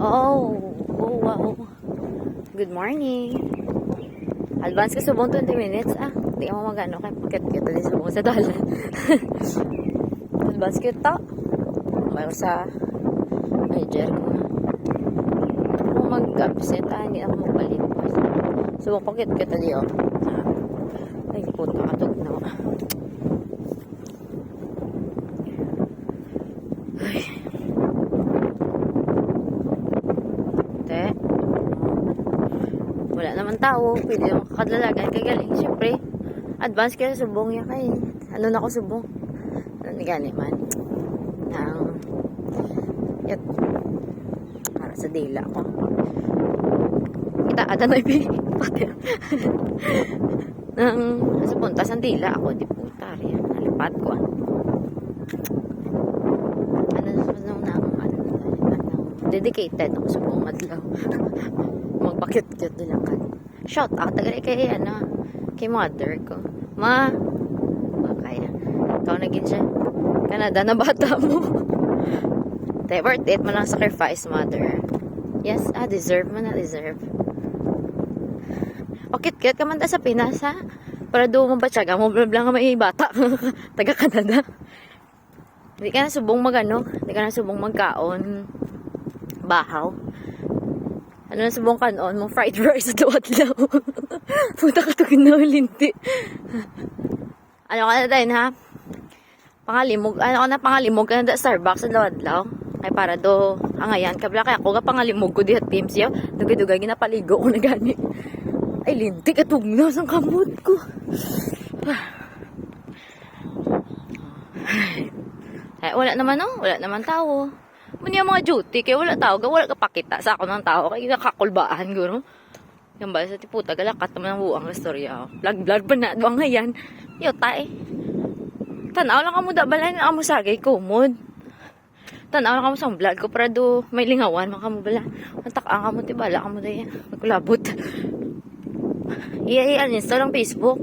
Oh, oh wow. Good morning. Advance ka subong 20 minutes. Hindi ka mo magano kay pakit-kit din subong sa dalan. Advance kita. Mayroon sa manager ko. Kung mag-absent, hindi ako magpalit. Subong pakit-kit din oh. Ay, punta ka tog na. Ay. Wala naman tao, pwede yung kakadlalagan kay galing. Siyempre, advance kaya subong yan kay. Ano na ako subong? Ano ni gani man? Yat. Para sa dila ko. Kita ada na ibi. Pati. Nang sa punta sa dila ako, di puta. Yan, nalipad ko. Dedicated ako subong madlaw. Magpakit-kit nila ka. Shout out tagay kay kay mother ko. Ma, kaya ikaw naging siya Canada na bata mo. Worth it man lang sacrifice, mother. Yes, deserve mo na, deserve. Pakit-kit ka man ta sa Pinas, ha? Para doon mo ba tiyaga mo bla nga may bata. Taga Canada. Hindi ka na subong hindi ka na subong magkaon bahaw. Ano na subong kanon mo fried rice at law. Puta ka to kinalinti. Ano ka na din ha? Pangalimog, pangalimog ka na da Starbucks at law. Ay para do angayan kabla kaya ako ga pangalimog ko dihat teams yaw. Dugay-dugay ginapaligo ko na gani. Ay linti ka tugnaw sang kamot ko. Ay wala naman tao. Muna yung mga duty, kaya wala tao, wala ka pakita sa ako ng tao, kaya nakakulbaan, gano'n. Yung ba, sa tiputa, galakat naman ang buwang storya. Vlog pa na, doang ngayon. Yo, tay. Tanaw lang ka mo, balay na mo sagay, kumod. Tanaw lang ka mo sa vlog ko, para do, may lingawan, mga mo bala. Mantakaan ka mo, tibala ka mo dahil, magkulabot. Uninstall lang Facebook.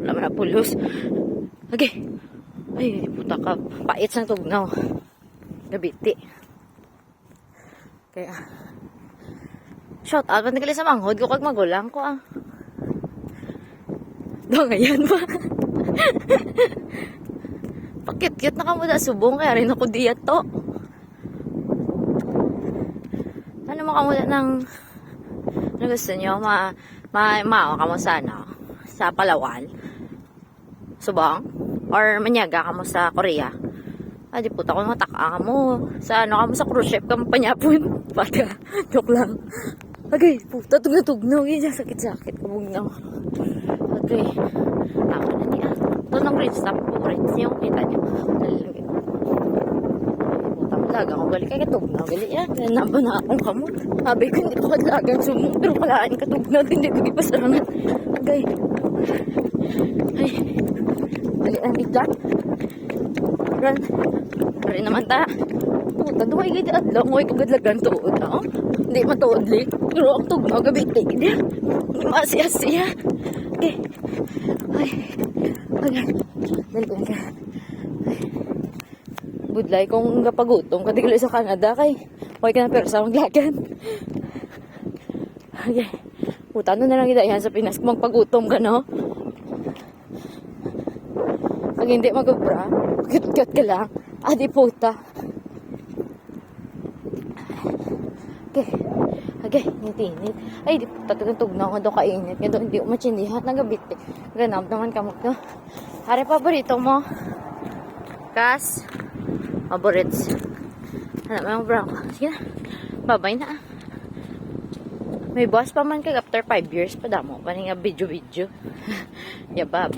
Wala man na pulos. Okay. Ay, puta ka, pait sang tugnaw. Gabiti. Kaya, shout out, pantigali sa manghod ko kag magulang ko Do ngayon ba? Pakit-kit na kamuda subong, kaya rin ako diyat to. Ano mo kamuda ng, ano gusto nyo, maawa ka mo sa Palawan? Subong? Or manyaga ka mo sa Korea? Di puta ko mataka mo. Sa sa cruise ship ka panyapon. Pata. Joke lang. Okay, puta tugna-tugnaw. Yan, sakit-sakit. Kabugnaw. Okay. Ako na niya. Ito ng green stop ko. Rin niyo. Kita niyo. Nalalagay ko. Puta mo laga ko. Gali kaya katugnaw. Gali yan. Namba na akong kamo. Sabi ko hindi ko kadlagan sumong. Pero kalaan katugnaw. Hindi ko ipasarangan. Okay. Ay. Gali ang itla. Run. Rin naman ta. Puta, duway giti adlaw. Ngoy kagadlagan tuod. Hindi matuodli. Pero ang tugnaw gabiti. Hindi masiyasiya. Okay. Ay. Okay. Dali ka. Budlay kung kapagutom. Katigilo sa Canada kay. Huwag ka na persa maglagan. Okay. Puta, ano na lang kita yan sa Pinas. Kung magpagutom ka, no? Pag hindi magubra, kit-kit ka lang. Di puta. Okay. Okay, init-init. Ay, di puta, tugnaw nga doon kainit. Nga doon, hindi umatsindihan. Nagabit. Ganap naman kamot, no? Hari, paborito mo? Kas? Favorites. Ano, mga bro ko. Sige na. Babay na. May boss pa man kag after 5 years pa damo. Paning video. Yabab.